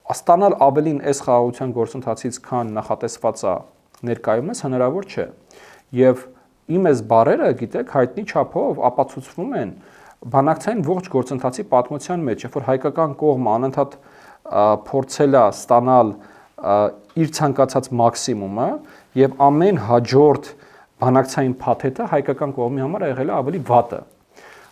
ստանալ ավելին այս խաղաղության գործընթացից, քան նախատեսված է ներկայումս, հնարավոր չէ։ Եվ իմ այս բառերը, գիտեք, հայտնի չափով ապացուցվում են բանակցային ողջ գործընթացի պատմության մեջ, երբ որ հայկական կողմը անընդհատ փորձել է ստանալ իր ցանկացած մաքսիմումը եւ ամեն հաջորդ բանակցային փաթեթը հայկական կողմի համար եղել է ավելի վատը։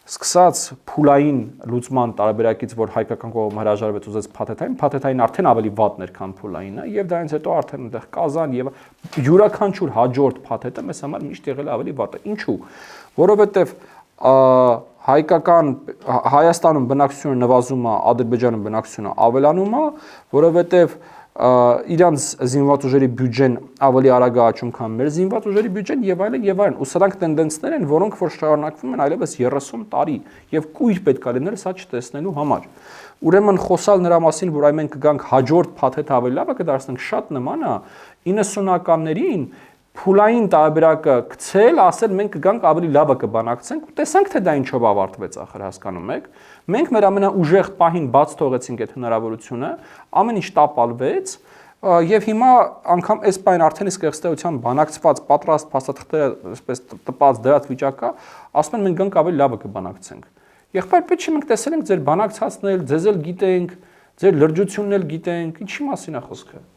Սկսած փուլային լուծման տարբերակից, որ հայկական կողմը հրաժարվեց ուզեց փաթեթային արդեն ավելի վատն էր, քան փուլայինը, եւ դրանից հետո արդեն այնտեղ Կազան եւ յուրաքանչյուր հաջորդ փաթեթը մեզ համար միշտ եղել է ավելի վատը։ Ինչու՞։ Որովհետեւ Հայաստանում բնակչությունը նվազում է, Ադրբեջանում բնակչությունը ավելանում է, որովհետեւ իրանց զինված ուժերի բյուջեն ավելի արագ է աճում, քան մեր զինված ուժերի բյուջեն եւ այլն եւ այլն։ Ու սրանք տենդենսներ են, որոնք որ շարունակվում են այլևս 30 տարի եւ կույր պետք է լինել սա չտեսնելու համար։ Ուրեմն խոսալ նրա մասին, որ այ մենք կգանք հաջորդ փաթեթ ավելի լավը կդարձնենք, շատ նման է 90-ականներին փուլային տարբերակը գցել, ասել մենք կգանք ավելի լավը կբանակցենք, ու տեսանք թե դա ինչով ավարտվեց, ախր հասկանում եք։ Մենք մեր ամենաուժեղ պահին բաց թողեցինք այդ հնարավորությունը, ամեն ինչ տապալվեց, եւ հիմա անգամ այս պայն արդեն իսկ եղստեյության բանակցված, պատրաստ փաստաթղթերը, այսպես տպած դրած վիճակա, ասում են մենք գանք ավելի լավը կբանակցենք։ Եղբայր պետք չի մենք տեսել ենք ձեր բանակցածն էլ, ձեզ էլ գիտենք, ձեր լրջությունն էլ գիտենք, ինչի մասին է խոսքը։